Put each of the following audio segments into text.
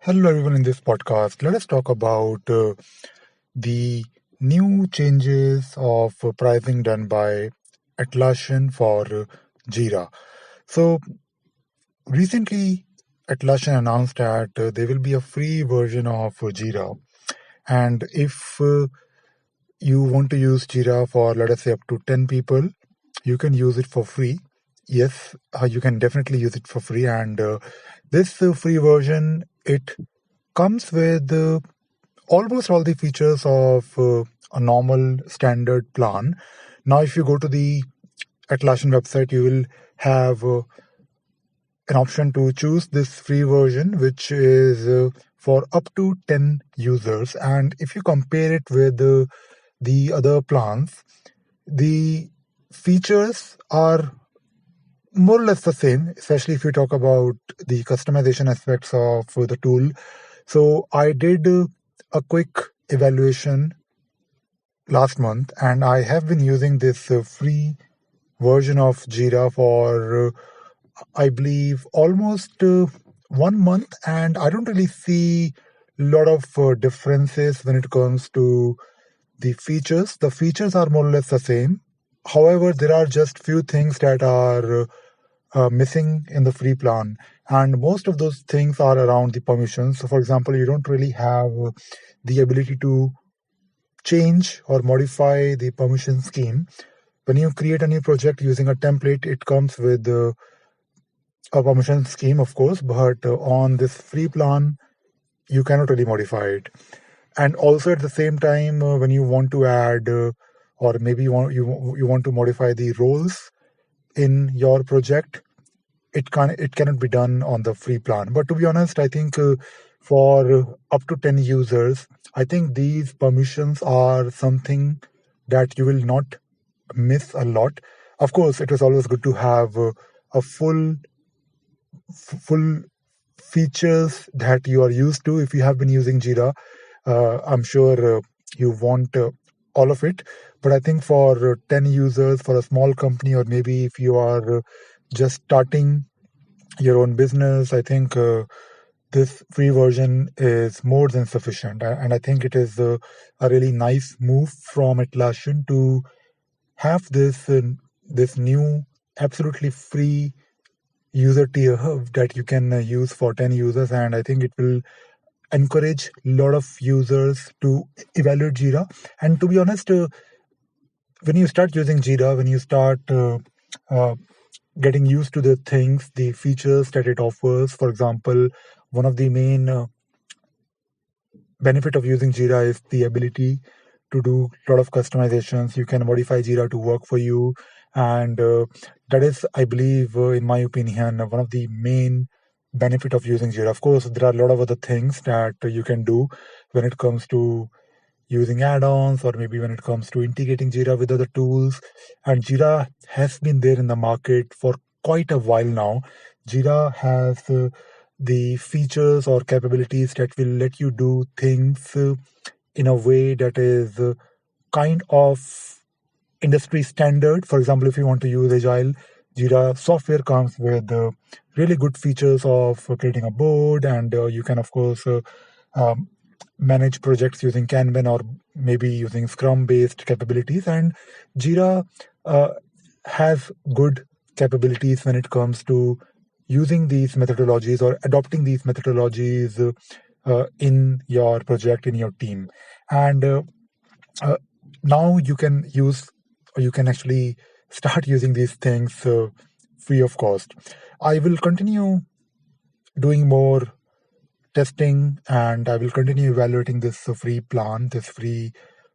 Hello, everyone. In this podcast, let us talk about the new changes of pricing done by Atlassian for Jira. So, recently, Atlassian announced that there will be a free version of Jira. And if you want to use Jira for, let us say, up to 10 people, you can use it for free. Yes, you can definitely use it for free. And this free version, it comes with almost all the features of a normal standard plan. Now, if you go to the Atlassian website, you will have an option to choose this free version, which is for up to 10 users. And if you compare it with the other plans, the features are more or less the same, especially if you talk about the customization aspects of the tool. So I did a quick evaluation last month, and I have been using this free version of Jira for, I believe, almost 1 month, and I don't really see a lot of differences when it comes to the features. The features are more or less the same. However, there are just few things that are missing in the free plan, and most of those things are around the permissions. So, for example, you don't really have the ability to change or modify the permission scheme. When you create a new project using a template, it comes with a permission scheme, of course, but on this free plan, you cannot really modify it. And also at the same time, when you want to add, or maybe you want to modify the roles in your project, it cannot be done on the free plan. But to be honest, I think for up to 10 users, I think these permissions are something that you will not miss a lot. Of course, it is always good to have a full features that you are used to. If you have been using Jira, I'm sure you want all of it. But I think for 10 users, for a small company, or maybe if you are just starting your own business, I think this free version is more than sufficient. And I think it is a really nice move from Atlassian to have this new absolutely free user tier that you can use for 10 users. And I think it will encourage a lot of users to evaluate Jira. And to be honest, when you start using Jira, when you start uh, getting used to the things, the features that it offers, for example, one of the main benefit of using Jira is the ability to do a lot of customizations. You can modify Jira to work for you, and that is, I believe, in my opinion, one of the main benefit of using Jira. Of course, there are a lot of other things that you can do when it comes to using add-ons, or maybe when it comes to integrating Jira with other tools. And Jira has been there in the market for quite a while now. Jira has the features or capabilities that will let you do things in a way that is kind of industry standard. For example, if you want to use Agile, Jira software comes with really good features of creating a board, and you can, of course, um, manage projects using Kanban or maybe using Scrum based capabilities. And Jira has good capabilities when it comes to using these methodologies or adopting these methodologies in your project, in your team. And uh, now you can use, or you can actually start using these things free of cost. I will continue doing more testing, and I will continue evaluating this free plan, this free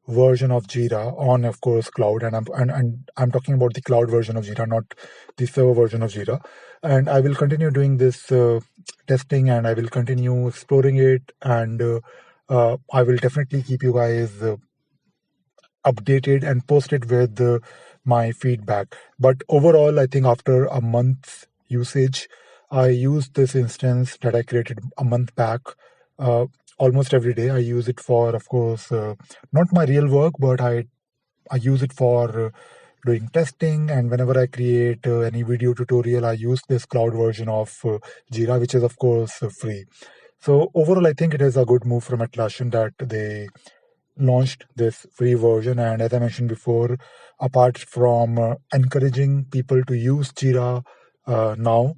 version of Jira on, of course, cloud. And I'm talking about the cloud version of Jira, not the server version of Jira. And I will continue doing this testing, and I will continue exploring it, and I will definitely keep you guys updated and posted with my feedback. But overall, I think after a month's usage, I use this instance that I created a month back uh, almost every day. I use it for, of course, not my real work, but I use it for doing testing. And whenever I create any video tutorial, I use this cloud version of Jira, which is, of course, free. So overall, I think it is a good move from Atlassian that they launched this free version. And as I mentioned before, apart from encouraging people to use Jira now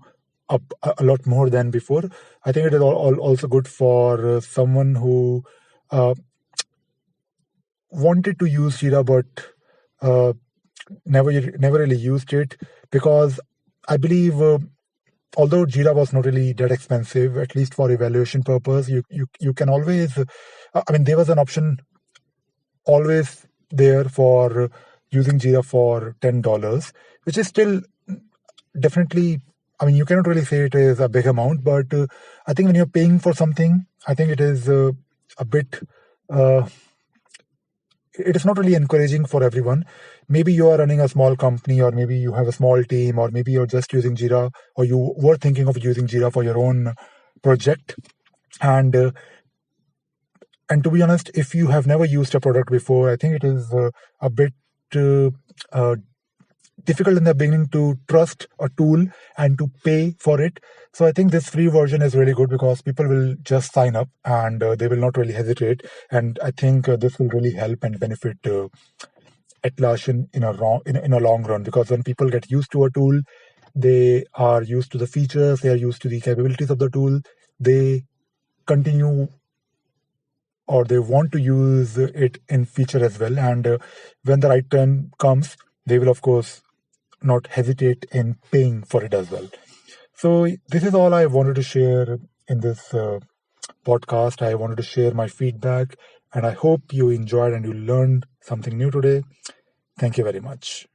a lot more than before, I think it is also good for someone who uh, wanted to use Jira but uh, never really used it, because I believe although Jira was not really that expensive, at least for evaluation purpose, you can always. I mean, there was an option always there for using Jira for $10, which is still definitely. I mean, you cannot really say it is a big amount, but I think when you're paying for something, I think it is a bit. Uh, it is not really encouraging for everyone. Maybe you are running a small company, or maybe you have a small team, or maybe you're just using Jira, or you were thinking of using Jira for your own project. And and to be honest, if you have never used a product before, I think it is a bit uh, uh, difficult in the beginning to trust a tool and to pay for it. So I think this free version is really good because people will just sign up, and they will not really hesitate. And I think this will really help and benefit Atlassian in a long run, because when people get used to a tool, they are used to the features, they are used to the capabilities of the tool, they continue, or they want to use it in future as well. And when the right time comes, they will of course not hesitate in paying for it as well. So this is all I wanted to share in this podcast. I wanted to share my feedback, and I hope you enjoyed and you learned something new today. Thank you very much.